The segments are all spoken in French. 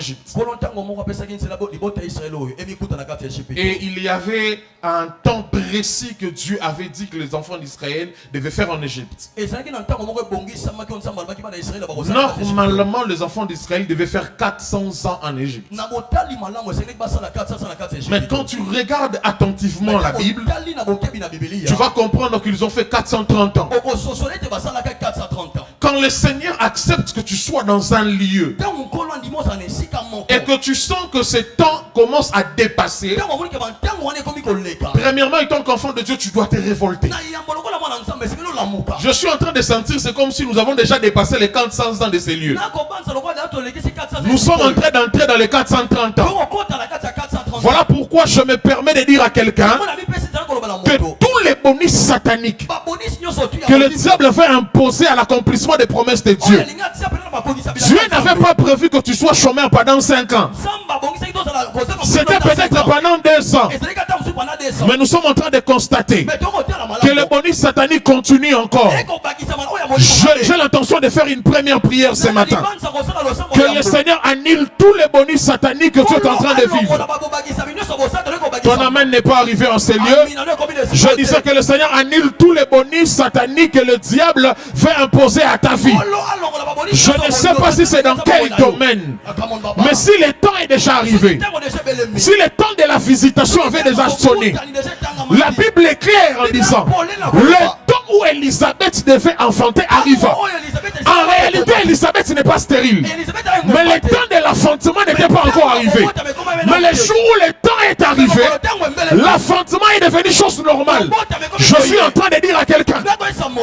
Égypte. Et il y avait un temps précis que Dieu avait dit que les enfants d'Israël devaient faire en Égypte. Normalement, les enfants d'Israël devaient faire 400 ans en Égypte. Mais quand tu regardes attentivement la Bible, tu vas comprendre qu'ils ont fait 430 ans. Quand le Seigneur accepte que tu sois dans un lieu et que tu sens que ce temps commence à dépasser, premièrement, en tant qu'enfant de Dieu, tu dois te révolter. Je suis en train de sentir, c'est comme si nous avons déjà dépassé les 400 ans de ces lieux. Nous sommes en train d'entrer dans les 430 ans. Voilà pourquoi je me permets de dire à quelqu'un que tous les bonus sataniques que le diable veut imposer à l'accomplissement des promesses de Dieu, Dieu n'avait pas prévu que tu sois chômeur pendant 5 ans. C'était peut-être pendant 2 ans. Mais nous sommes en train de constater que le bonus satanique continue encore. J'ai l'intention de faire une première prière ce matin. Que le Seigneur annule tous les bonus sataniques que tu es en train de vivre. Ton amen n'est pas arrivé en ces lieux. Je disais que le Seigneur annule tous les bonus sataniques que le diable veut imposer à ta vie. Je ne sais pas si c'est dans quel domaine, mais si le temps est déjà arrivé, si le temps de la visitation avait déjà sonné, la Bible est claire en disant le temps où Élisabeth devait enfanter arriva. En réalité, Élisabeth n'est pas stérile, mais le temps de l'enfantement n'était pas encore arrivé. Mais le jour où le temps est arrivé, l'enfantement est devenu chose normale. Je suis en train de dire à quelqu'un,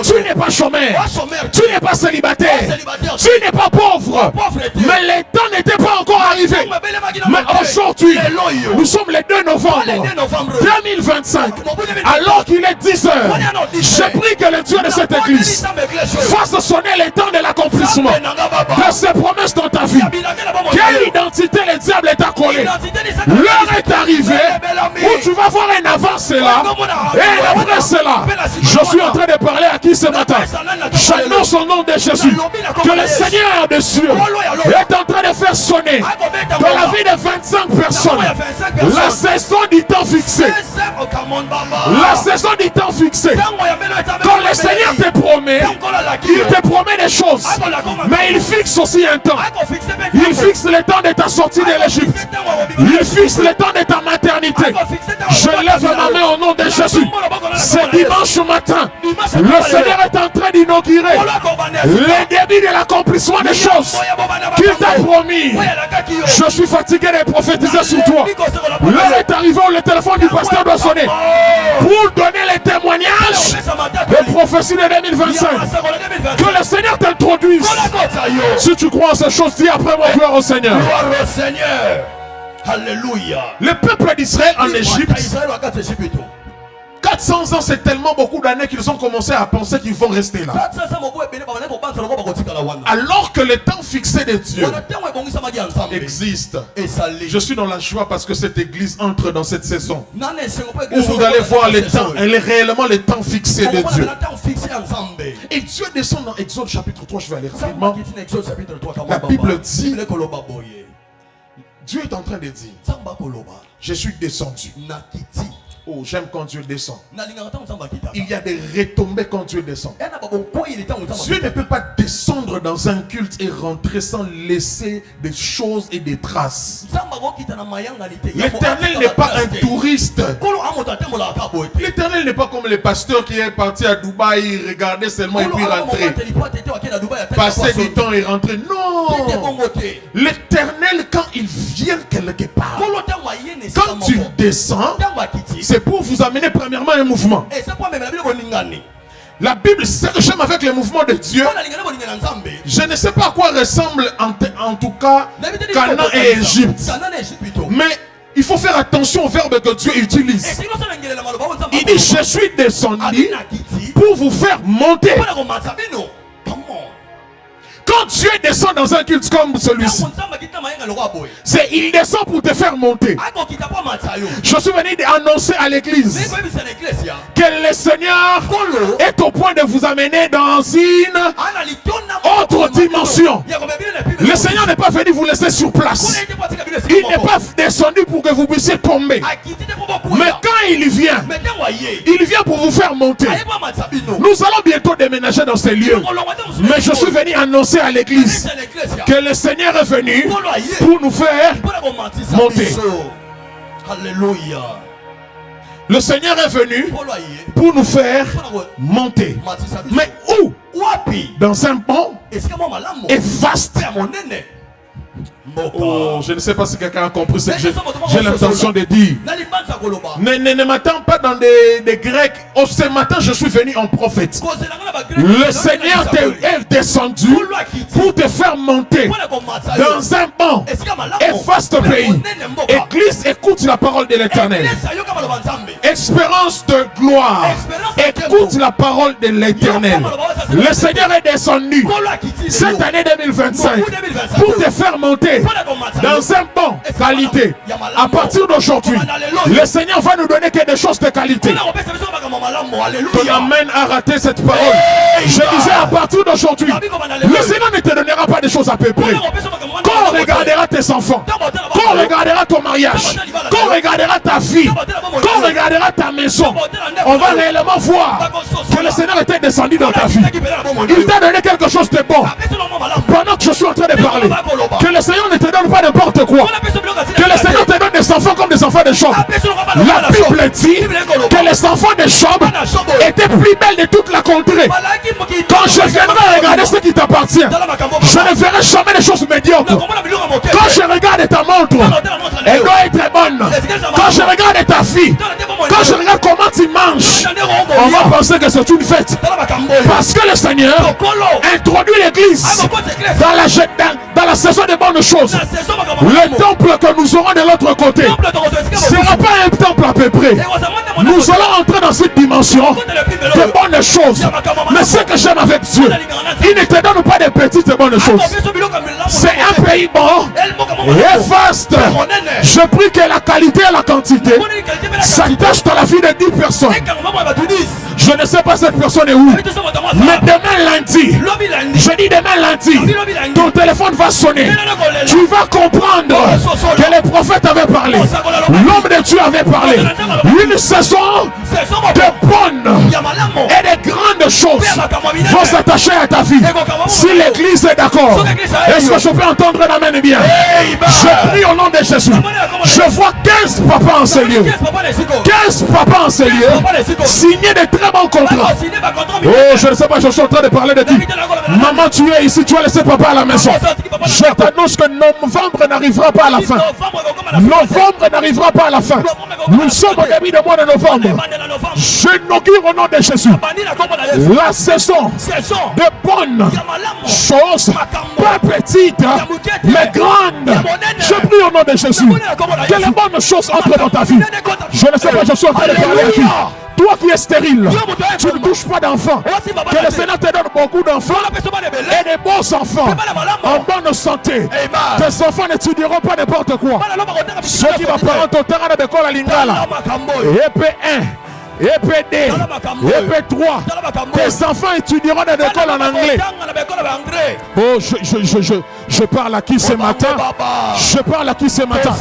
tu n'es pas chômeur, tu n'es pas célibataire, tu n'es pas pauvre, mais le temps n'était pas encore arrivé. Mais aujourd'hui, nous sommes le 2 novembre 2025, alors qu'il est 10 heures. Je prie que le Dieu de cette église fasse sonner le temps de l'accomplissement de ses promesses dans ta vie. Quelle identité le diable est accolé? L'heure est arrivée où tu vas voir un avant cela et après cela. Je suis en train de parler à qui ce matin? J'annonce au nom de Jésus que le Seigneur des cieux est en train de faire sonner dans la vie de 25 personnes la saison du temps fixé. La saison du temps fixé. Quand le Seigneur te promet, il te promet des choses, mais il fixe aussi un temps. Il fixe le temps de ta sortie de l'Égypte. Il fixe le temps de ta maternité. Je lève ma main au nom de Jésus. Ce dimanche matin, le Seigneur est en train d'inaugurer le début de l'accomplissement des choses qu'il t'a promis. Je suis fatigué de prophétiser sur toi. L'heure est arrivée où le téléphone du pasteur doit sonner pour donner les témoignages des prophéties de 2025. Que le Seigneur t'introduise. Si tu crois en ces choses, dis après moi, gloire au Seigneur. Alléluia. Le peuple d'Israël en Égypte, 400 ans, c'est tellement beaucoup d'années qu'ils ont commencé à penser qu'ils vont rester là. Alors que le temps fixé de Dieu existe. Je suis dans la joie parce que cette église entre dans cette saison où vous allez voir le temps, elle est réellement le temps fixé de Dieu. Et Dieu descend dans Exode chapitre 3, je vais aller rapidement. La Bible dit, Dieu est en train de dire, je suis descendu. Oh, j'aime quand Dieu descend. Il y a des retombées quand Dieu descend. Dieu ne peut pas descendre dans un culte et rentrer sans laisser des choses et des traces. L'Éternel n'est pas un touriste. L'Éternel n'est pas comme les pasteurs qui est parti à Dubaï, regarder seulement et puis rentrer. Passer du temps et rentrer. Non! L'Éternel, quand il vient quelque part, quand tu descends, c'est pour vous amener premièrement un mouvement. La Bible, c'est que j'aime avec le mouvement de Dieu. Je ne sais pas à quoi ressemble en tout cas Canaan et Égypte. Mais il faut faire attention au verbe que Dieu utilise. Il dit, je suis descendu pour vous faire monter. quand Dieu descend dans un culte comme celui-ci, il descend pour te faire monter. Je suis venu annoncer à l'église que le Seigneur est au point de vous amener dans une autre dimension. Le Seigneur n'est pas venu vous laisser sur place. Il n'est pas descendu pour que vous puissiez tomber. Mais quand il vient pour vous faire monter. Nous allons bientôt déménager dans ces lieux. Mais je suis venu annoncer à l'église que le Seigneur est venu pour nous faire monter. Alléluia. Le Seigneur est venu pour nous faire monter. Mais où? Dans un pont et vaste. Oh, je ne sais pas si quelqu'un a compris ce que j'ai l'intention de dire. Ne m'attends pas dans des Grecs. Oh, ce matin, je suis venu en prophète. Le Seigneur est descendu pour te faire monter dans un bon et vaste pays. Église, écoute la parole de l'Éternel. Espérance de gloire. Écoute la parole de l'Éternel. Le Seigneur est descendu cette année 2025 pour te faire monter dans un bon qualité. À partir d'aujourd'hui, le Seigneur va nous donner que des choses de qualité. Ton amen a raté cette parole. Je disais à partir d'aujourd'hui, le Seigneur ne te donnera pas des choses à peu près. Quand on regardera tes enfants, quand on regardera ton mariage, quand on regardera ta vie, quand on regardera ta maison, on va réellement voir que le Seigneur était descendu dans ta vie. Il t'a donné quelque chose de bon. Pendant que je suis en train de parler, que le Seigneur ne te donne pas n'importe quoi. Que le Seigneur te donne des enfants comme des enfants de Job. La Bible dit que les enfants de Job étaient plus belles de toute la contrée. Quand je viendrai regarder ce qui t'appartient, je ne verrai jamais des choses médiocres. Quand je regarde ta montre, elle doit être bonne. Quand je regarde ta fille, quand je regarde comment tu manges, on va penser que c'est une fête. Parce que le Seigneur introduit l'église dans la saison des bonnes choses. Le temple que nous aurons de l'autre côté ne sera pas un temple à peu près. Nous allons entrer dans cette dimension de bonnes choses. Mais ce que j'aime avec Dieu, il ne te donne pas des petites bonnes choses. C'est un pays bon et vaste. Je prie que la qualité et la quantité s'attachent dans la vie de 10 personnes. Je ne sais pas cette personne est où. Mais demain lundi, je dis demain lundi, ton téléphone va sonner. Tu vas comprendre que les prophètes avaient parlé. L'homme de Dieu avait parlé. Une saison de bonnes et de grandes choses vont s'attacher à ta vie. Si l'église est d'accord, est-ce que je peux entendre un amen bien? Je prie au nom de Jésus. Je vois 15 papas en ce lieu. 15 papas en ce lieu. Signer de très bons contrats. Oh, je ne sais pas, je suis en train de parler de qui. Maman, tu es ici, tu as laissé papa à la maison. Je t'annonce que novembre n'arrivera pas à la fin. Novembre n'arrivera pas à la fin. Nous sommes au début du mois de novembre. Je n'augure au nom de Jésus la saison de bonnes choses, pas petites, mais grandes. Je prie au nom de Jésus que les bonnes choses entrent dans ta vie. Je ne sais pas, je suis en train de parler à qui. Toi qui es stérile, tu ne touches pas d'enfants. Que le Seigneur te donne beaucoup d'enfants et des bons enfants en bonne santé. Tes enfants n'étudieront pas n'importe quoi. Ceux qui m'apparentent au terrain de l'école à Lingala, EP1, EP2, EP3, tes enfants étudieront dans l'école en anglais. Oh, je parle à qui ce matin? Je parle à qui ce matin?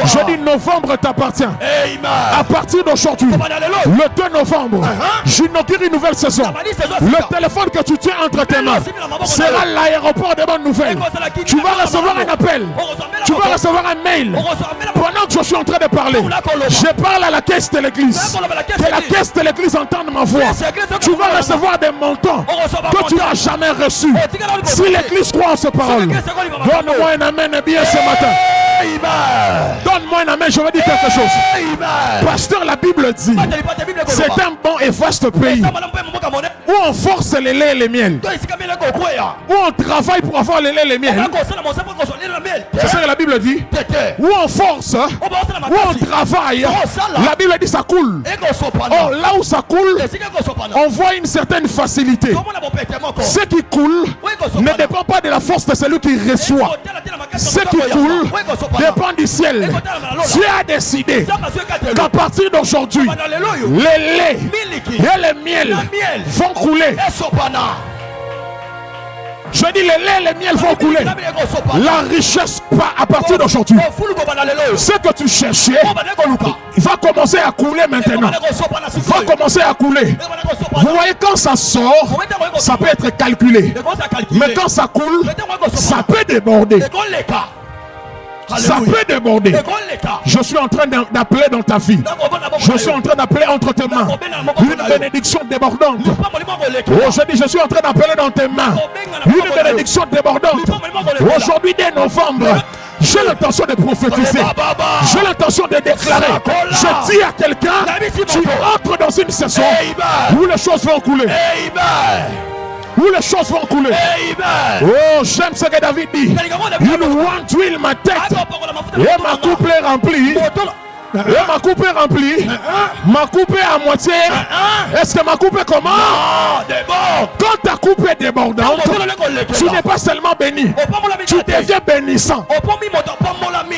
Je dis novembre t'appartient. À partir d'aujourd'hui, le 2 novembre, j'inaugure une nouvelle saison. Le téléphone que tu tiens entre tes mains sera l'aéroport des bonnes nouvelles. Tu vas recevoir un appel. Tu vas recevoir un mail. Pendant que je suis en train de parler, je parle à la caisse de l'église. Que la caisse de l'église entende ma voix. Tu vas recevoir des montants que tu n'as jamais reçus. Si l'église croit en ces paroles, donne-moi un amen bien ce matin. Donne-moi un amen, je vais dire quelque chose. Pasteur, la Bible dit, c'est un bon et vaste pays où on force les laits et les miels, où on travaille pour avoir les laits et les miels. C'est ça que la Bible dit. Où on force, où on travaille, la Bible dit ça coule. Or là où ça coule, on voit une certaine facilité. Ce qui coule ne dépend pas de la force de celui qui reçoit. Ce qui coule dépend du ciel. Dieu a décidé qu'à partir d'aujourd'hui, les laits et les miels vont couler. Je dis les laits et les miels vont couler. La richesse à partir d'aujourd'hui. Ce que tu cherchais va commencer à couler maintenant. Va commencer à couler. Vous voyez, quand ça sort, ça peut être calculé. Mais quand ça coule, ça peut déborder. Ça peut déborder. Je suis en train d'appeler dans ta vie. Je suis en train d'appeler entre tes mains une bénédiction débordante. Oh, je dis, je suis en train d'appeler dans tes mains une bénédiction débordante. Aujourd'hui, dès novembre, j'ai l'intention de prophétiser. J'ai l'intention de déclarer. Je dis à quelqu'un, tu entres dans une saison où les choses vont couler. Où les choses vont couler. Oh, j'aime ce que David dit. Une one huile ma tête et ma coupe est remplie. Et ma coupe est remplie. Ma coupe est à moitié. Est-ce que ma coupe est comment? Quand ta coupe est débordante, tu n'es pas seulement béni, tu deviens bénissant.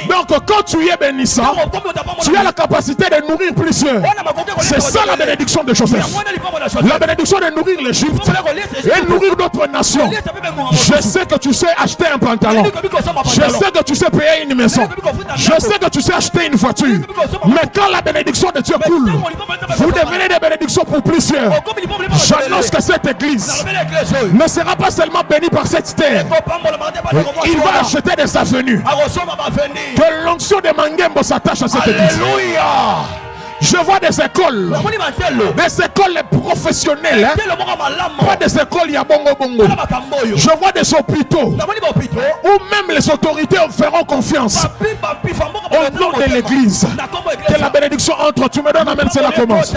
Donc quand tu es bénissant, tu as la capacité de nourrir plusieurs. C'est ça la bénédiction de Joseph. La bénédiction de nourrir l'Égypte et nourrir d'autres nations. Je sais que tu sais acheter un pantalon. Je sais que tu sais payer une maison. Je sais que tu sais acheter une voiture. Mais quand la bénédiction de Dieu coule, vous devenez des bénédictions pour plusieurs. J'annonce que cette église ne sera pas seulement bénie par cette terre. Il va acheter des avenues. Que l'onction de Mangembo s'attache à cette église. Je vois des écoles professionnelles, hein? Pas des écoles yabongo bongo. Je vois des hôpitaux où même les autorités feront confiance au nom de l'église. Que la bénédiction entre, tu me donnes amen, cela commence.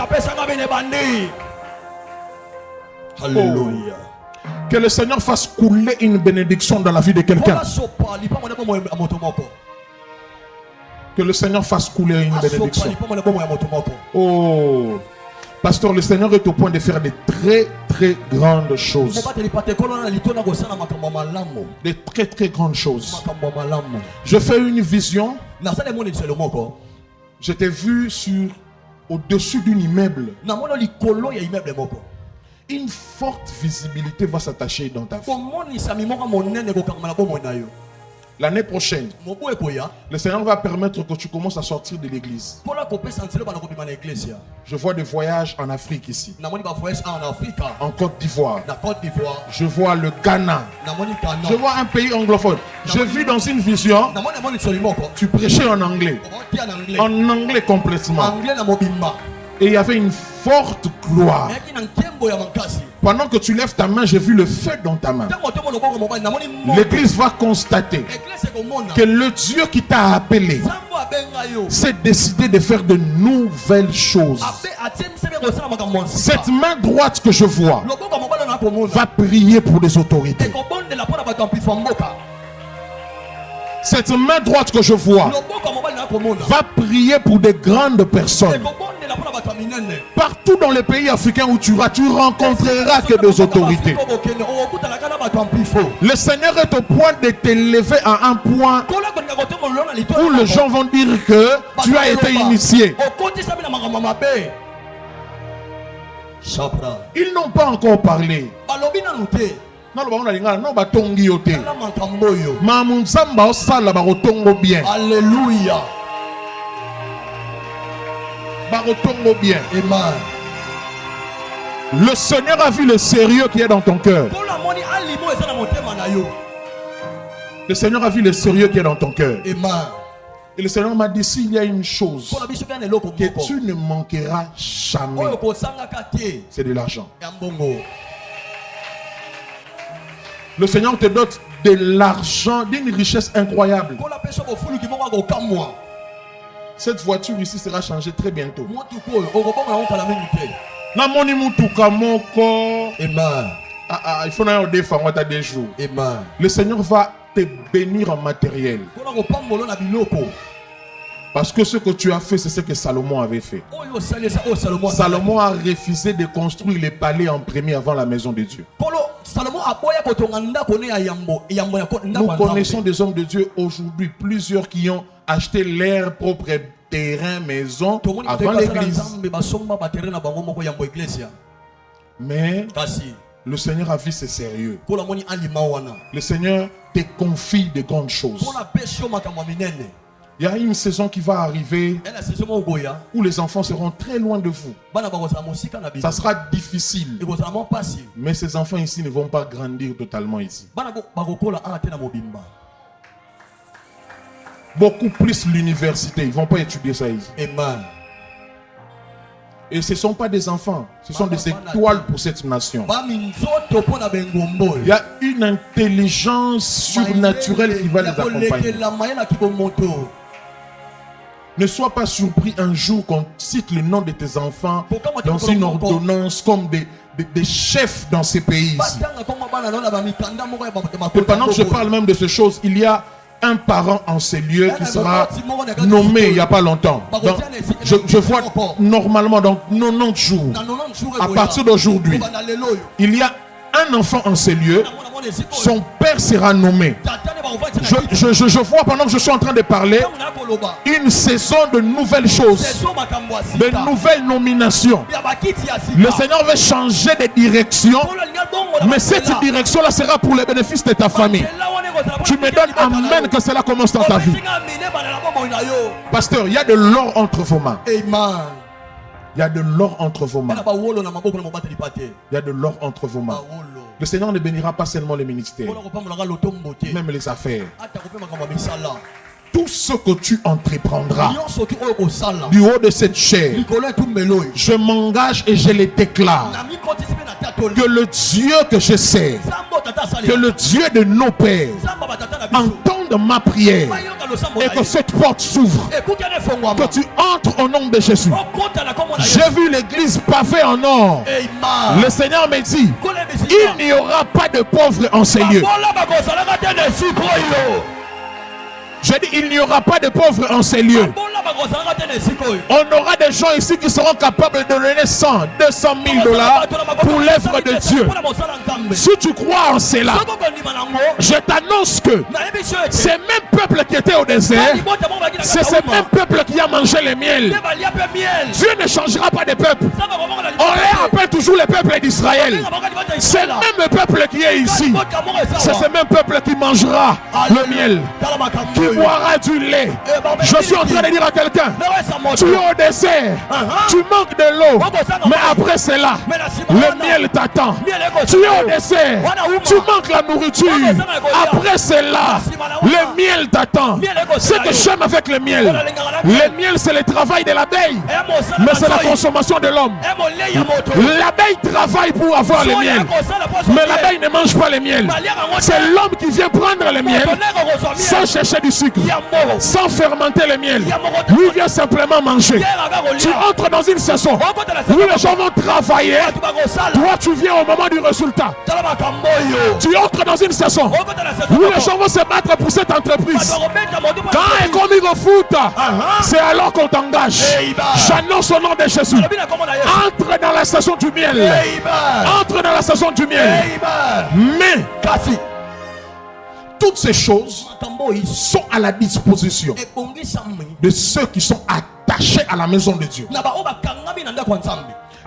Alléluia. Que le Seigneur fasse couler une bénédiction dans la vie de quelqu'un. Que le Seigneur fasse couler une bénédiction. Oh, pasteur, le Seigneur est au point de faire des très très grandes choses. Des très très grandes choses. Je fais une vision. Je t'ai vu au-dessus d'un immeuble. Une forte visibilité va s'attacher dans ta vie. L'année prochaine, le Seigneur va permettre que tu commences à sortir de l'église. Je vois des voyages en Afrique ici. En Côte d'Ivoire. Je vois le Ghana. Je vois un pays anglophone. Je vis dans une vision. Tu prêchais en anglais. En anglais complètement. Et il y avait une forte gloire. Pendant que tu lèves ta main, j'ai vu le feu dans ta main. L'église va constater que le Dieu qui t'a appelé s'est décidé de faire de nouvelles choses. Cette main droite que je vois va prier pour les autorités. Cette main droite que je vois va prier pour des grandes personnes. Partout dans les pays africains où tu vas, tu rencontreras que des autorités. Le Seigneur est au point de t'élever à un point où les gens vont dire que tu as été initié. Ils n'ont pas encore parlé. Alléluia. Bien. Le Seigneur a vu le sérieux qui est dans ton cœur. Le Seigneur a vu le sérieux qui est dans ton cœur. Et le Seigneur m'a dit, s'il y a une chose que tu ne manqueras jamais, c'est de l'argent. Le Seigneur te dote de l'argent, d'une richesse incroyable. Cette voiture ici sera changée très bientôt. Il faut des jours. Le Seigneur va te bénir en matériel. Parce que ce que tu as fait, c'est ce que Salomon avait fait. Salomon a refusé de construire les palais en premier avant la maison de Dieu. Nous connaissons des hommes de Dieu aujourd'hui, plusieurs qui ont acheté leur propre terrain, maison avant l'église. Mais le Seigneur a vu ses sérieux. Le Seigneur te confie de grandes choses. Il y a une saison qui va arriver où les enfants seront très loin de vous. Ça sera difficile. Mais ces enfants ici ne vont pas grandir totalement ici. Beaucoup plus l'université. Ils ne vont pas étudier ça ici. Amen. Et ce ne sont pas des enfants. Ce sont des étoiles pour cette nation. Il y a une intelligence surnaturelle qui va les accompagner. Ne sois pas surpris un jour qu'on cite le nom de tes enfants dans une ordonnance comme des chefs dans ces pays ici. Et pendant que je parle même de ces choses, il y a un parent en ces lieux qui sera nommé il n'y a pas longtemps. Donc, je vois normalement dans 90 jours, à partir d'aujourd'hui, il y a un enfant en ces lieux, son père sera nommé. Je vois pendant que je suis en train de parler une saison de nouvelles choses, de nouvelles nominations. Le Seigneur veut changer de direction, mais cette direction-là sera pour le bénéfice de ta famille. Tu me donnes amen que cela commence dans ta vie. Pasteur, il y a de l'or entre vos mains. Amen. Il y a de l'or entre vos mains. Il y a de l'or entre vos mains. Le Seigneur ne bénira pas seulement les ministères, même les affaires. Tout ce que tu entreprendras du haut de cette chair, je m'engage et je le déclare que le Dieu que je sers, que le Dieu de nos pères entende ma prière et que cette porte s'ouvre, que tu entres au nom de Jésus. J'ai vu l'église pavée en or. Le Seigneur me dit, il n'y aura pas de pauvres en ces lieux. J'ai dit, il n'y aura pas de pauvres en ces lieux. On aura des gens ici qui seront capables de donner 100, 200 000 dollars pour l'œuvre de Dieu. Si tu crois en cela, je t'annonce que ces mêmes peuples qui étaient au désert, c'est ces mêmes peuples qui ont mangé le miel. Dieu ne changera pas de peuple. On les appelle toujours le peuple d'Israël. C'est le même peuple qui est ici. C'est ce même peuple qui mangera le miel, qui boira du lait. Je suis en train de dire à quelqu'un, tu es au désert, tu manques de l'eau, mais après cela, le miel t'attend. Tu es au désert, tu manques la nourriture, après cela, le miel t'attend. Ce que j'aime avec le miel c'est le travail de l'abeille, mais c'est la consommation de l'homme. L'abeille travaille pour avoir le miel, mais l'abeille ne mange pas le miel. C'est l'homme qui vient prendre le miel sans chercher du sucre, sans fermenter le miel. Lui vient simplement manger. Tu entres dans une saison où les gens vont travailler. Toi tu viens au moment du résultat. Tu entres dans une saison où les gens vont se battre pour cette entreprise. Quand un commis au foot, c'est alors qu'on t'engage. J'annonce au nom de Jésus, entre dans la saison du miel. Entre dans la saison du miel. Mais toutes ces choses sont à la disposition de ceux qui sont attachés à la maison de Dieu.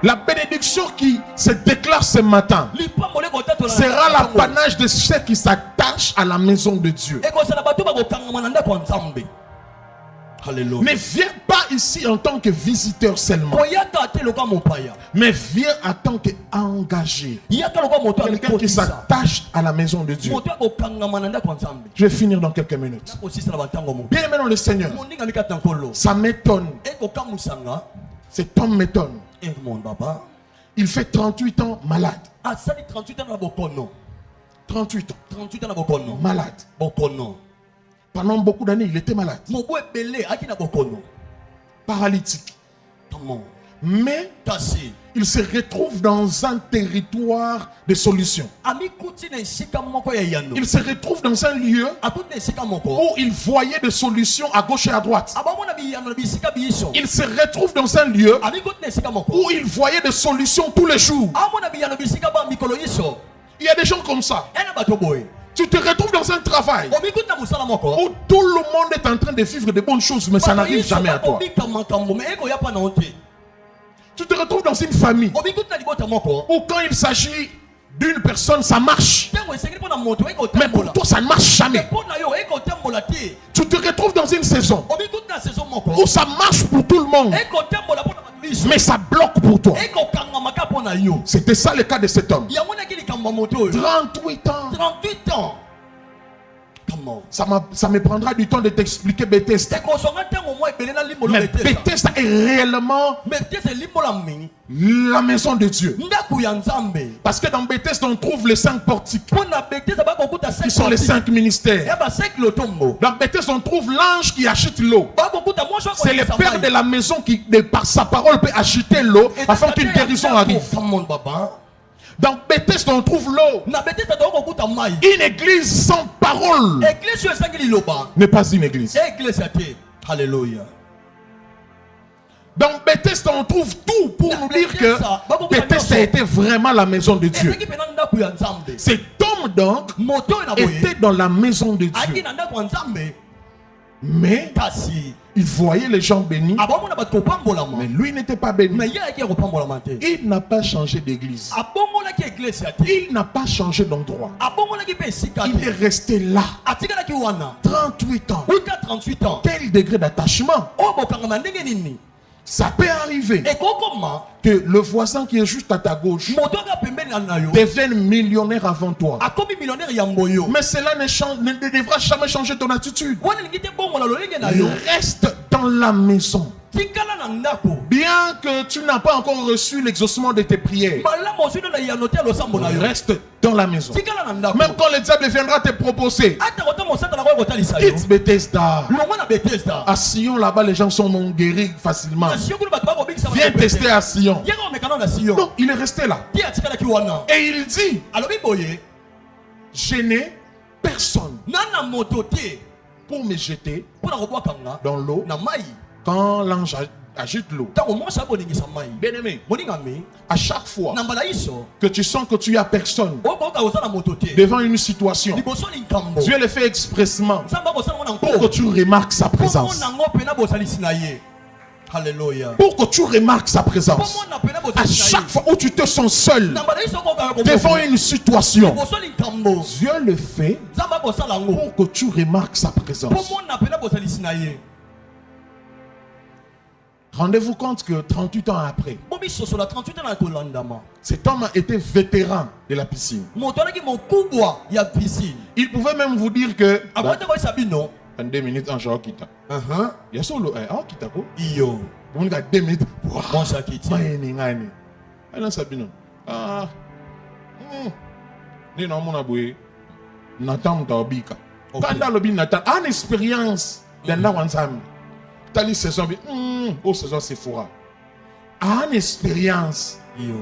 La bénédiction qui se déclare ce matin sera l'apanage de ceux qui s'attachent à la maison de Dieu. Alléluia. Ne viens pas ici en tant que visiteur seulement, mais viens en tant qu'engagé, quelqu'un qui s'attache à la maison de Dieu. Je vais finir dans quelques minutes. Bien aimé dans le Seigneur, ça m'étonne. Cet homme m'étonne. Il fait 38 ans malade. 38 ans. 38 ans. Malade. Pendant beaucoup d'années, il était malade. Paralytique. Mais il se retrouve dans un territoire de solution. Il se retrouve dans un lieu où il voyait des solutions à gauche et à droite. Il se retrouve dans un lieu où il voyait des solutions tous les jours. Il y a des gens comme ça. Tu te retrouves dans un travail où tout le monde est en train de vivre de bonnes choses, mais ça n'arrive jamais à toi. Tu te retrouves dans une famille où quand il s'agit d'une personne, ça marche. Mais pour toi, ça ne marche jamais. Tu te retrouves dans une saison où ça marche pour tout le monde, mais ça bloque pour toi. C'était ça le cas de cet homme. 38 ans. Ça me prendra du temps de t'expliquer Bethesda. Mais Bethesda est réellement la maison de Dieu. Parce que dans Bethesda, on trouve les 5 portiques qui sont les 5 ministères. Dans Bethesda, on trouve l'ange qui achète l'eau. C'est le père de la maison qui, par sa parole, peut acheter l'eau afin qu'une guérison arrive. Dans Bethesda, on trouve l'eau. Une église sans parole n'est pas une église. Alléluia. Dans Bethesda, on trouve tout pour nous dire que Bethesda était vraiment la maison de Dieu. Cet homme donc était dans la maison de Dieu. Mais il voyait les gens bénis, mais lui n'était pas béni. Il n'a pas changé d'église. Il n'a pas changé d'endroit. Il est resté là. 38 ans. Quel degré d'attachement. Ça peut arriver que le voisin qui est juste à ta gauche devienne millionnaire avant toi. Mais cela ne devra jamais changer ton attitude. Reste dans la maison. Bien que tu n'as pas encore reçu l'exaucement de tes prières, reste dans la maison. Même quand le diable viendra te proposer, quitte Bethesda. À Sion, là-bas, les gens sont non guéris facilement. Viens tester à Sion. Non, il est resté là. Et il dit, je n'ai personne pour me jeter dans l'eau quand l'ange agite l'eau. Bien-aimé, à chaque fois que tu sens que tu as personne devant une situation, Dieu le fait expressement pour que tu remarques sa présence. Alléluia. Pour que tu remarques sa présence. À chaque fois où tu te sens seul devant une situation, Dieu le fait pour que tu remarques sa présence. Rendez-vous compte que 38 ans après, cet homme a été vétéran de la piscine. Il pouvait même vous dire que en 2 minutes, en genre kita. Il y a solo kita ko. Iyo. Bon, il y a 2 minutes. Bon ça kiti. Alors Sabino. Ni non mon aboué. Nathan Taobika. Quand lobi Nathan en expérience dans la wansam. Tali saison bi au saison Sephora. En expérience.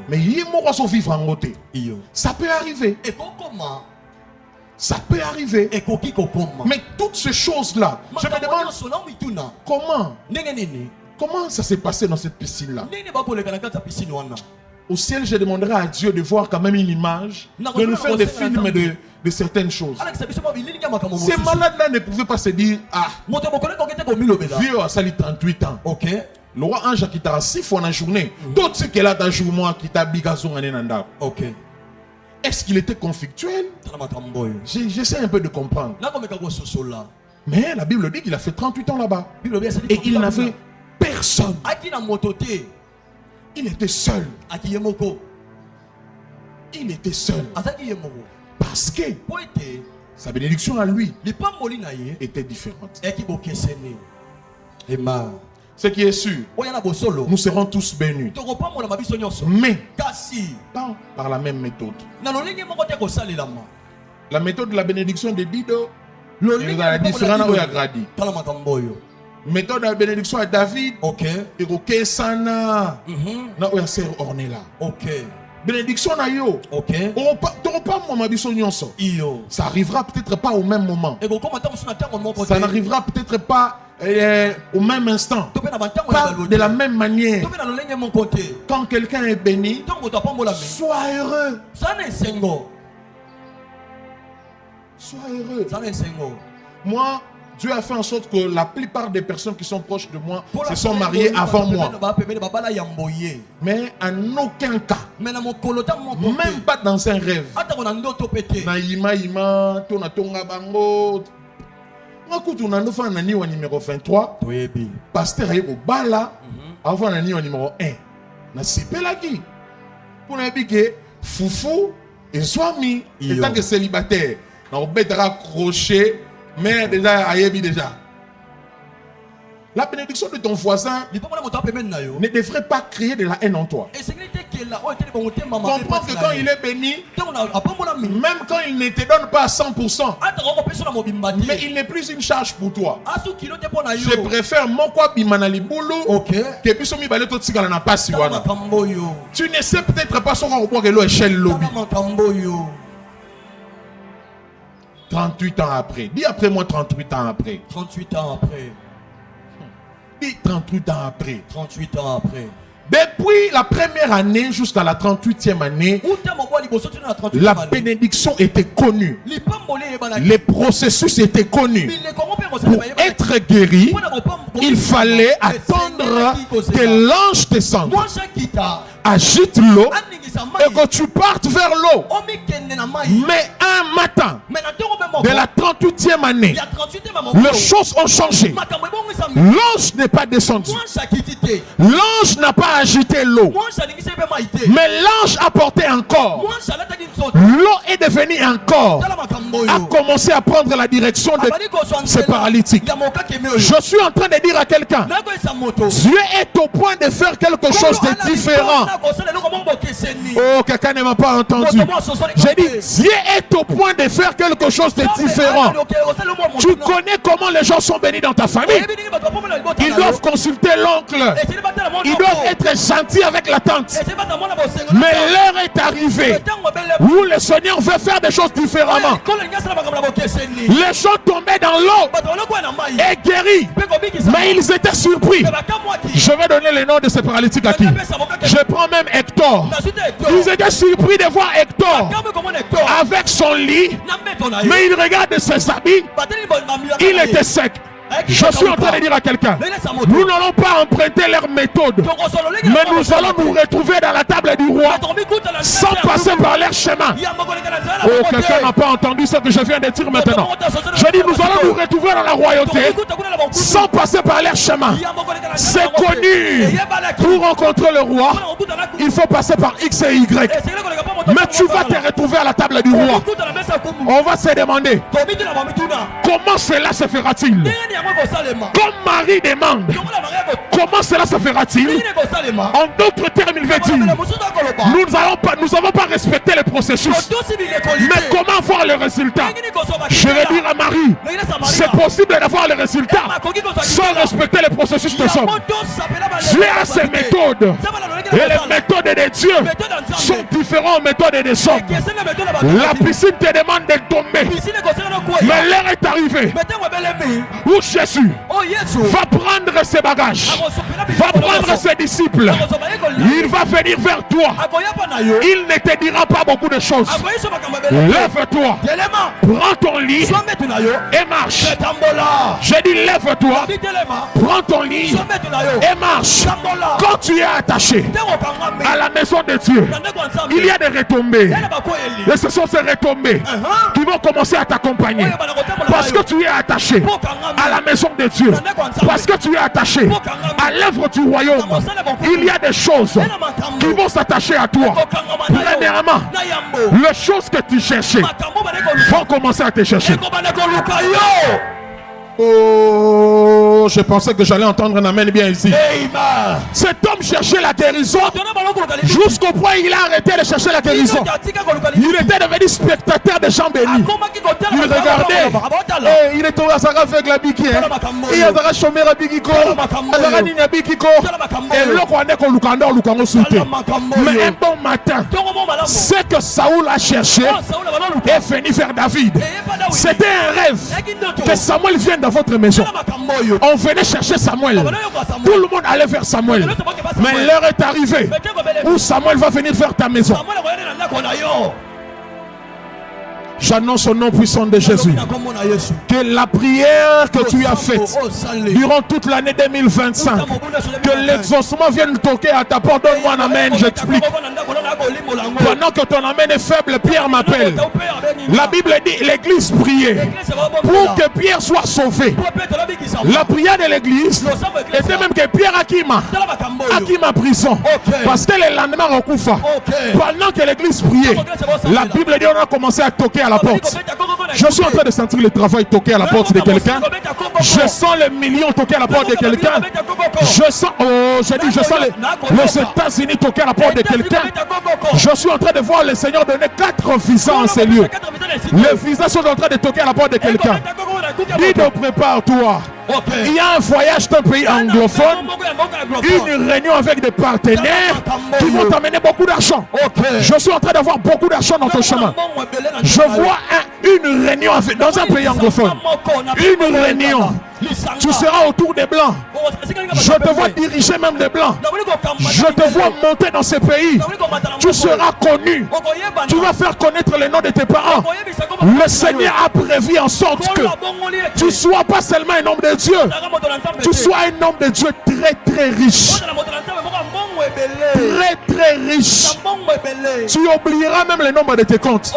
Mais il m'a son vivre en côté. Ça peut arriver. Et comment? Ça peut arriver. Mais toutes ces choses-là, je me demande comment ça s'est passé dans cette piscine-là. Au ciel, je demanderai à Dieu de voir quand même une image, de nous faire des films de certaines choses. Ces malades-là ne pouvaient pas se dire, vieux a sali 38 ans. Le roi Ange qui t'a 6 fois dans la journée. D'autres ceux qui là dans jour moi qui t'a bigazon en nanda. Est-ce qu'il était conflictuel? J'essaie un peu de comprendre. Mais la Bible dit qu'il a fait 38 ans là-bas. Et il n'avait personne. Il était seul. Il était seul. Parce que sa bénédiction à lui était différente. Ce qui est sûr, nous serons tous bénis. Mais pas par la même méthode. La méthode de la bénédiction de Dido, il y a différents gradi. Méthode de la bénédiction à David, et au Sana, na oya ser Ornella. Bénédiction na yo. Ça arrivera peut-être pas au même moment. Ça n'arrivera peut-être pas au même instant. Pas de la même manière. Quand quelqu'un est béni, sois heureux. Sois heureux. Moi, Dieu a fait en sorte que la plupart des personnes qui sont proches de moi se sont mariées avant moi. Mais en aucun cas, même pas dans un rêve. Numéro 23, pasteur est au bala avant le numéro 1. Na sipelaki. Pour n'habiter foufou et swami en tant que célibataire. Na obetera crochet. Mais déjà, ayebi déjà. La bénédiction de ton voisin ne devrait pas créer de la haine en toi. Comprends que quand il est béni, même quand il ne te donne pas à 100%, mais il n'est plus une charge pour toi. Je préfère mon quoi bimanali boulot que bisomi baleto tigala na pasi wana. Tu ne sais peut-être pas son rapport que l'eau échelle lobby. 38 ans après. Dis après moi 38 ans après. 38 ans après. Dis 38 ans après. 38 ans après. Depuis la première année jusqu'à la 38e année, la bénédiction était connue. Les processus étaient connus. Pour être guéri, il fallait attendre que l'ange descende, agite l'eau et que tu partes vers l'eau. Mais un matin de la 38e année, les choses ont changé. L'ange n'est pas descendu. L'ange n'a pas agité l'eau. Mais l'ange a porté un corps. L'eau est devenue un corps. A commencé à prendre la direction de ce paralytique. Je suis en train de dire à quelqu'un, Dieu est au point de faire quelque chose de différent. Oh, quelqu'un ne m'a pas entendu. J'ai dit, Dieu est au point de faire quelque chose de différent. Tu connais comment les gens sont bénis dans ta famille. Ils doivent consulter l'oncle. Ils doivent être gentils avec la tante. Mais l'heure est arrivée où le Seigneur veut faire des choses différemment. Les gens tombaient dans l'eau et guéris. Mais ils étaient surpris. Je vais donner le nom de ces paralytiques à qui? Je prends même Hector. Ils étaient surpris de voir Hector avec son lit. Mais il regarde ses habits. Il était sec. Je suis en train de dire à quelqu'un, nous n'allons pas emprunter leur méthode, mais nous allons nous retrouver dans la table du roi sans passer par leur chemin. Oh, quelqu'un n'a pas entendu ce que je viens de dire maintenant. Je dis, nous allons nous retrouver dans la royauté sans passer par leur chemin. C'est connu. Pour rencontrer le roi, il faut passer par X et Y. Mais tu vas te retrouver à la table du roi. On va se demander, comment cela se fera-t-il? Comme Marie demande, comment cela se fera-t-il? En d'autres termes, il veut dire, nous n'avons pas respecté le processus. Mais comment voir le résultat? Je vais dire à Marie, c'est possible d'avoir le résultat sans respecter le processus de somme. Dieu a ses méthodes. Et les méthodes de Dieu sont différentes aux méthodes de somme. La piscine te demande de tomber. Mais l'heure est arrivée où Jésus va prendre ses bagages, va prendre ses disciples. Il va venir vers toi. Il ne te dira pas beaucoup de choses. Lève-toi, prends ton lit et marche. J'ai dit lève-toi, prends ton lit et marche. Quand tu es attaché à la maison de Dieu, il y a des retombées. Et ce sont ces retombées qui vont commencer à t'accompagner. Parce que tu es attaché à la maison de Dieu. Parce que tu es attaché à l'œuvre du royaume. Il y a des choses qui vont s'attacher à toi. Premièrement, les choses que tu cherchais vont commencer à te chercher. Oh, je pensais que j'allais entendre un amen bien ici. Cet homme cherchait la guérison jusqu'au point où il a arrêté de chercher la guérison. Il était devenu spectateur des gens bénis. Il regardait et il est tombé à sa avec la biki. Il a chômé la bikiko. Il a nina bikiko. Et l'autre on est qu'on lukando lukango souté. Mais un bon matin, ce que Saoul a cherché est venu vers David. C'était un rêve que Samuel vienne dans votre maison. On venait chercher Samuel. Tout le monde allait vers Samuel. Mais l'heure est arrivée où Samuel va venir vers ta maison. J'annonce au nom puissant de Jésus que la prière que tu as faite durant toute l'année 2025, que l'exaucement vienne toquer à ta porte. Donne-moi un amen, j'explique. Pendant que ton amen est faible, Pierre m'appelle. La Bible dit l'église priait pour que Pierre soit sauvé. La prière de l'église était même que Pierre Akima prison. Parce que le lendemain recoufa. Pendant que l'église priait, la Bible dit on a commencé à toquer à la porte. Je suis en train de sentir le travail toquer à la porte de quelqu'un. Je sens les millions toquer à la porte de quelqu'un. Je sens, je sens les États-Unis toquer à la porte de quelqu'un. Je suis en train de voir le Seigneur donner 4 visas en ces lieux. Les visas sont en train de toquer à la porte de quelqu'un. Dis donc prépare-toi. Il y a un voyage d'un pays anglophone, une réunion avec des partenaires qui vont t'amener beaucoup d'argent. Je suis en train d'avoir beaucoup d'argent dans ton chemin. Je vois une réunion dans un pays anglophone. Une réunion. Tu seras autour des Blancs. Je te vois diriger même des Blancs. Je te vois monter dans ces pays. Tu seras connu. Tu vas faire connaître le nom de tes parents. Le Seigneur a prévu en sorte que tu sois pas seulement un homme de Dieu, tu sois un homme de Dieu très très riche. Très très riche. Tu oublieras même le nombre de tes comptes.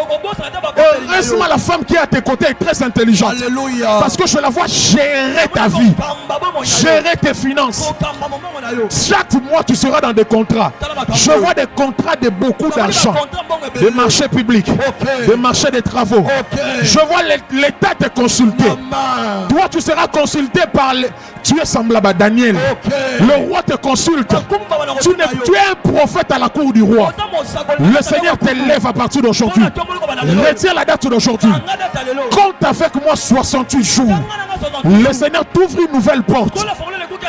Heureusement la femme qui est à tes côtés est très intelligente. Parce que je la vois gérer ta vie, gérer tes finances. Chaque mois tu seras dans des contrats. Je vois des contrats de beaucoup d'argent, des marchés publics, des marchés de travaux. Je vois l'État te consulter. Toi tu seras consulté par tu es semblable à Daniel. Le roi te consulte. Tu es un prophète à la cour du roi. Le Seigneur t'élève à partir d'aujourd'hui. Retiens la date d'aujourd'hui. Compte avec moi 68 jours. Le Seigneur t'ouvre une nouvelle porte.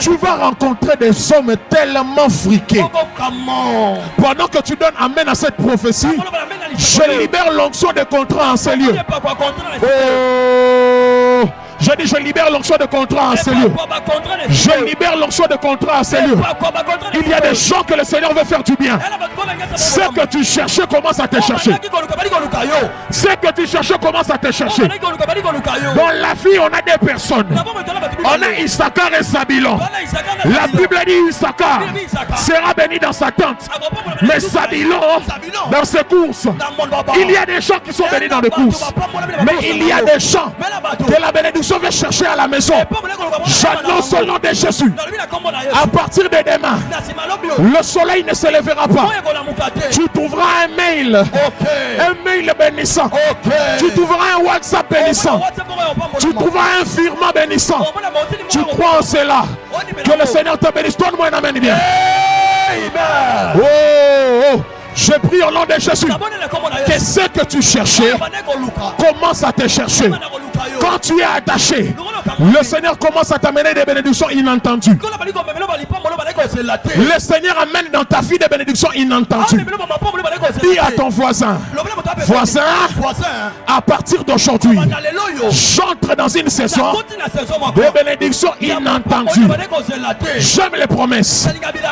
Tu vas rencontrer des hommes tellement friqués. Pendant que tu donnes amen à cette prophétie, je libère l'onction des contrats en ces lieux. Oh, je dis je libère l'onction de contrat en ces lieux. Je libère l'onction de contrat en ces lieux. Il y a des gens que le Seigneur veut faire du bien. Ce que tu cherchais commence à te chercher. Ce que tu cherchais commence à te chercher. Dans la vie, on a des personnes. On a Issachar et Zabilon. La Bible dit Issachar sera béni dans sa tente. Mais Zabilon dans ses courses. Il y a des gens qui sont bénis dans les courses. Mais il y a des gens que la bénédiction veut chercher à la maison. J'annonce au nom de Jésus. À partir de demain, le soleil ne se lèvera pas. Tu trouveras un mail. Un mail bénissant. Tu trouveras un WhatsApp bénissant. Tu trouveras un firma bénissant. Tu crois en cela. Que le Seigneur te bénisse. Donne-moi un amen bien. Oh, je prie au nom de Jésus que ce que tu cherchais commence à te chercher. Quand tu es attaché, le Seigneur commence à t'amener des bénédictions inentendues. Le Seigneur amène dans ta vie des bénédictions inentendues. Dis à ton voisin, à partir d'aujourd'hui, j'entre dans une saison de bénédictions inentendues. J'aime les promesses,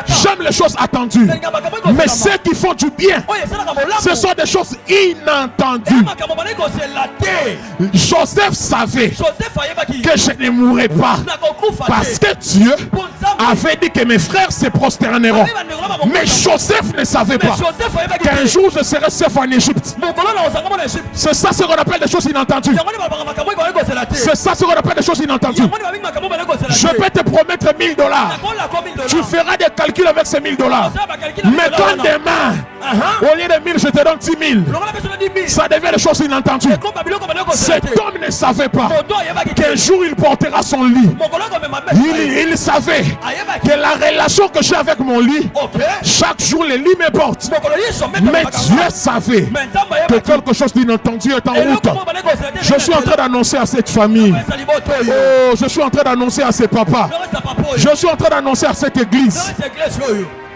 j'aime les choses attendues. Mais ceux qui font du bien, ce sont des choses inentendues. Joseph savait que je ne mourrais pas parce que Dieu avait dit que mes frères se prosterneront. Mais Joseph ne savait pas qu'un jour je serai chef en Égypte. C'est ça ce qu'on appelle des choses inentendues. C'est ça ce qu'on appelle des choses inentendues. Je peux te promettre $1000. Tu feras des calculs avec ces $1000. Mais quand demain Au lieu de 1000, je te donne 10 000. Ça devient des choses inentendues. Cet homme ne savait pas qu'un jour il portera son lit. Il savait que la relation que j'ai avec mon lit, chaque jour le lit me porte. Mais Dieu savait que quelque chose d'inentendu est en route. Je suis en train d'annoncer à cette famille. Oh, je suis en train d'annoncer à ces papas. Je suis en train d'annoncer à cette église.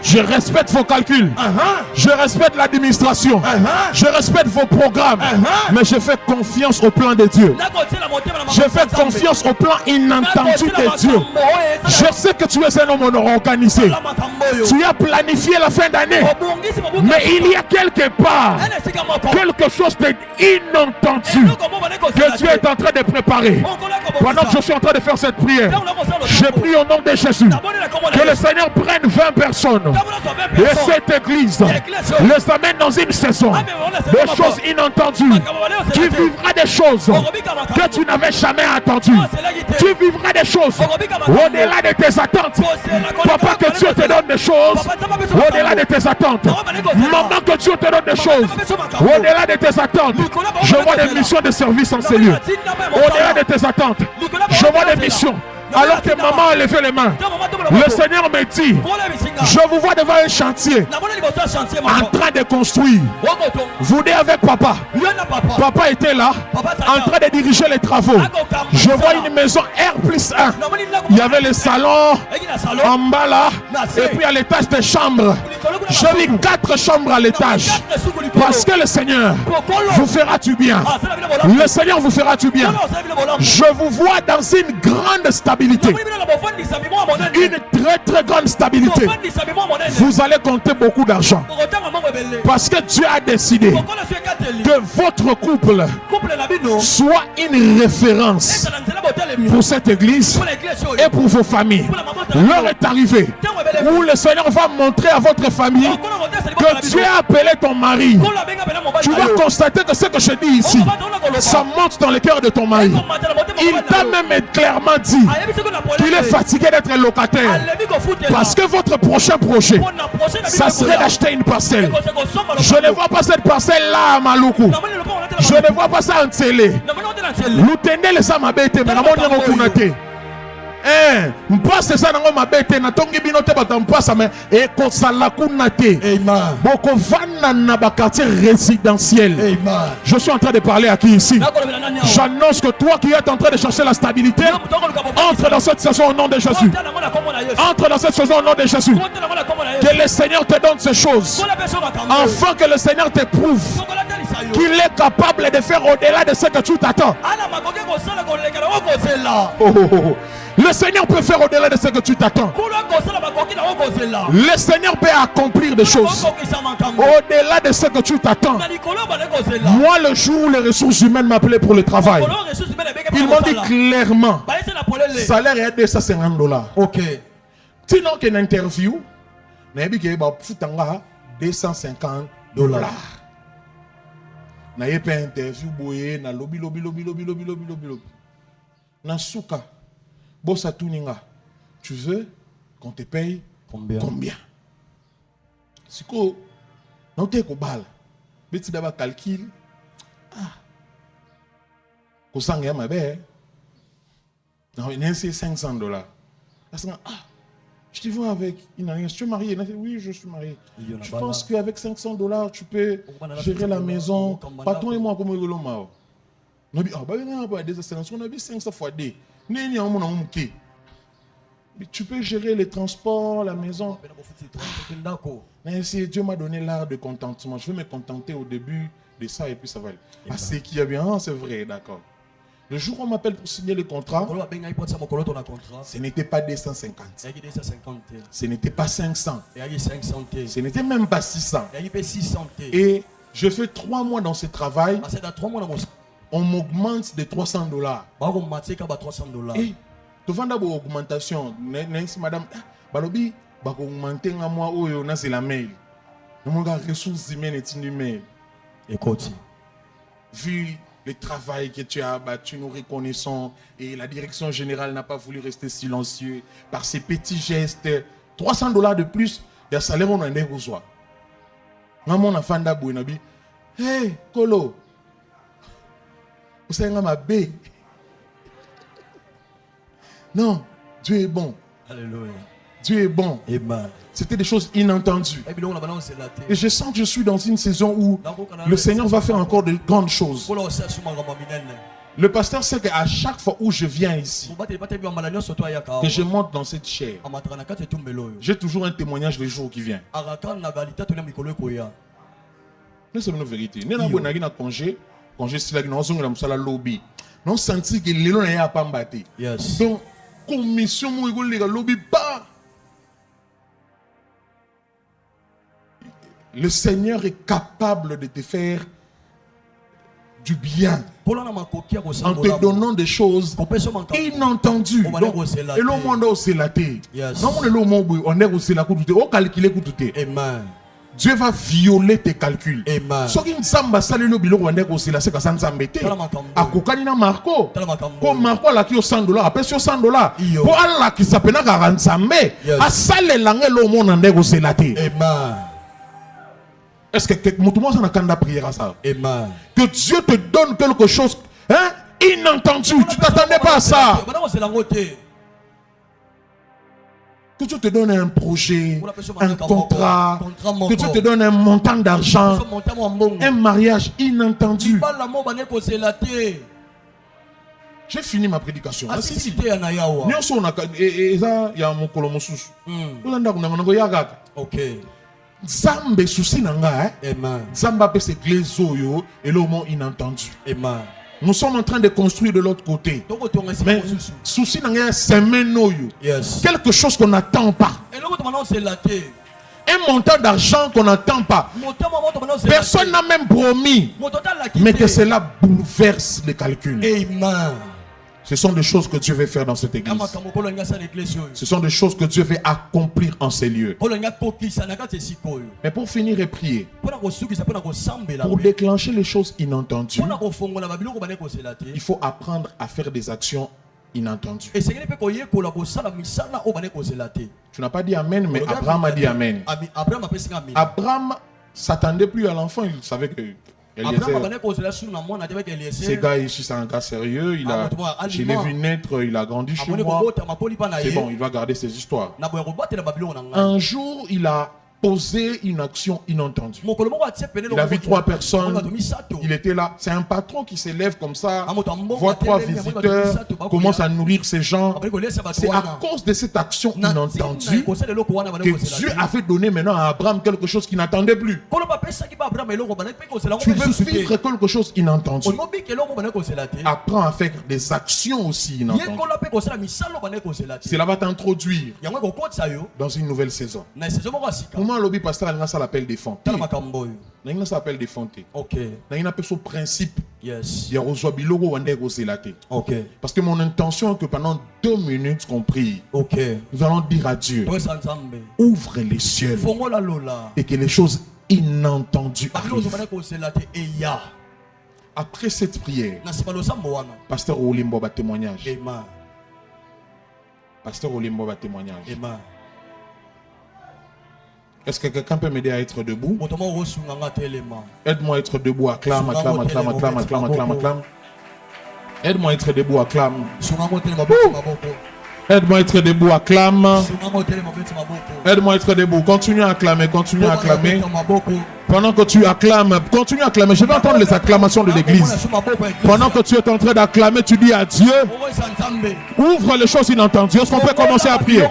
Je respecte vos calculs. Je respecte l'administration. Je respecte vos programmes. Mais je fais confiance au plan de Dieu. Je fais confiance au plan inentendu de Dieu. Je sais que tu es un homme organisé. Tu as planifié la fin d'année. Mais il y a quelque part quelque chose d'inentendu que Dieu est en train de préparer. Pendant que je suis en train de faire cette prière, je prie au nom de Jésus que le Seigneur prenne 20 personnes et cette église les amène dans une saison de choses inentendues. Tu vivras des choses que tu n'avais jamais entendues. Tu vivras des choses au-delà de tes attentes. Papa, que Dieu te donne des choses au-delà de tes attentes. Maman, que Dieu te donne des choses au-delà de tes attentes. Je vois des missions de service en ces lieux. Au-delà de tes attentes, je vois des missions. Alors que maman a levé les mains, le Seigneur me dit, je vous vois devant un chantier en train de construire. Vous êtes avec papa. Papa était là en train de diriger les travaux. Je vois une maison R+1. Il y avait le salon en bas là, et puis à l'étage des chambres. J'ai mis 4 chambres à l'étage. Parce que le Seigneur vous fera du bien. Le Seigneur vous fera du bien. Je vous vois dans une grande stabilité. Une très très grande stabilité. Vous allez compter beaucoup d'argent. Parce que Dieu a décidé que votre couple soit une référence pour cette église et pour vos familles. L'heure est arrivée où le Seigneur va montrer à votre famille que Dieu a appelé ton mari. Tu vas constater que ce que je dis ici, ça monte dans le cœur de ton mari. Il t'a même clairement dit qu'il est fatigué d'être locataire. Parce que votre prochain projet, ça serait d'acheter une parcelle. Je ne vois pas cette parcelle là à Maluku. Je ne vois pas ça en télé. Nous tenez les âmes à bête, mais la monnaie en kunate. Mpase ça nango mabete na tongi bino te batampasa mais et kosala kunate. Boko vana na ba quartier résidentiel. Je suis en train de parler à qui ici? J'annonce que toi qui es en train de chercher la stabilité, entre dans cette saison au nom de Jésus. Entre dans cette saison au nom de Jésus. Que le Seigneur te donne ces choses. Afin que le Seigneur te prouve qu'il est capable de faire au-delà de ce que tu t'attends. Le Seigneur peut faire au-delà de ce que tu t'attends. Le Seigneur peut accomplir des choses au-delà de ce que tu t'attends. Moi, le jour où les ressources humaines m'appelaient pour le travail, ils m'ont dit clairement, salaire est $250. Ok. Sinon qu'une interview, $250. N'ayez pas interview boye na lobby. Na souka. Bossa Tuninga, tu veux qu'on te paye combien? Si tu as un bal, tu dois calculer. C'est $500. Je te vois avec une alliance. Tu es marié? Oui, je suis marié. Je pense qu'avec $500, tu peux gérer la maison. Patron et moi, comme nous l'avons. On a dit 500 fois D. Tu peux gérer les transports, la maison. Dieu m'a donné l'art de contentement. Je vais me contenter au début de ça et puis ça va aller. Ah, c'est qui est bien, c'est vrai, d'accord. Le jour où on m'appelle pour signer le contrat, ce n'était pas 250. Ce n'était pas 500. Ce n'était même pas 600. Et je fais 3 mois dans ce travail. On m'augmente de $300. Et tu vas avoir une augmentation. Madame, balobi, augmenter à moi, c'est la mail. Nous avons ressources humaines et une mail. Écoute. Vu le travail que tu as abattu, nous reconnaissons. Et la direction générale n'a pas voulu rester silencieux. Par ces petits gestes, $300 de plus, il y a salaire on en a besoin. Maman a fanda bouinabi. Hey, Kolo. Vous savez, ma bé. Non, Dieu est bon. Alléluia. Dieu est bon. Amen. C'était des choses inentendues. Et je sens que je suis dans une saison où le Seigneur va faire encore de grandes choses. Le pasteur sait qu'à chaque fois où je viens ici, que je monte dans cette chair, j'ai toujours un témoignage le jour qui vient. C'est une vérité. Nous avons congé c'est là que nous avons un lobby. Nous avons senti que les gens n'ont pas battu. Donc, commission, nous avons le lobby pas. Le Seigneur est capable de te faire du bien en te donnant des choses inentendues. Et le monde est là. Amen. Dieu va violer tes calculs. Amen. Ce qui Nzamba salino bilo wande ko sila se ka sanzambete. Akokani na Marco. Ko Marco la ki o $100, après sur $100. Ko Allah ki sapena ka nzambe. Asale lange lo mo nande ko selate. Amen. Est-ce que tout le monde a kanda prière à ça? Amen. Que Dieu te donne quelque chose, hein, inentendu. Tu t'attendais pas à ça. Que Dieu te donne un projet, un contrat, que Dieu te donne un montant d'argent, un mariage inentendu. J'ai fini ma prédication. Ok. Zambe souci nanga, Zamba peut s'église oyo et le mot inentendu. Nous sommes en train de construire de l'autre côté. Mais souci nanga semaine oyo. Quelque chose qu'on n'attend pas. Un montant d'argent qu'on n'attend pas. Personne n'a même promis. Mais que cela bouleverse les calculs. Amen. Ce sont des choses que Dieu veut faire dans cette église. Ce sont des choses que Dieu veut accomplir en ces lieux. Mais pour finir et prier, pour déclencher les choses inentendues, il faut apprendre à faire des actions inentendues. Tu n'as pas dit Amen, mais Abraham a dit Amen. Abraham s'attendait plus à l'enfant, il savait que ces gars ici, c'est un gars sérieux. Je l'ai vu naître, il a grandi chez moi. C'est bon, il va garder ses histoires. Un jour, il a posé une action inentendue. Il a vu 3 personnes. Il était là. C'est un patron qui s'élève comme ça, voit 3 visiteurs, commence à nourrir ces gens. C'est à cause de cette action inentendue que Dieu avait donné maintenant à Abraham quelque chose qu'il n'attendait plus. Tu veux vivre quelque chose inentendu. Apprends à faire des actions aussi inentendues. Cela va t'introduire dans une nouvelle saison. Comment lobby pasteur a ça l'appelle des fontes. Il ça appelle des fontes. OK. Il a ce principe. Yes. OK. Parce que mon intention est que pendant 2 minutes qu'on prie. OK. Nous allons dire à Dieu. Ouvre les cieux. Et que les choses inentendues arrivent. Après cette prière, pasteur Olimbo va témoignage. Amen. Pasteur Olimbo va témoignage. Amen. Est-ce que quelqu'un peut m'aider à être debout? Aide-moi à être debout, acclame, acclame, acclame, acclame, acclame, acclame, acclame. Aide-moi à être debout, acclame. Aide-moi à être debout, acclame. Aide-moi à être debout. Continue à acclamer, continue à acclamer. Pendant que tu acclames, continue à acclamer. Je vais entendre les acclamations de l'église. Pendant que tu es en train d'acclamer, tu dis à Dieu, ouvre les choses inentendues. Est-ce qu'on peut commencer à prier?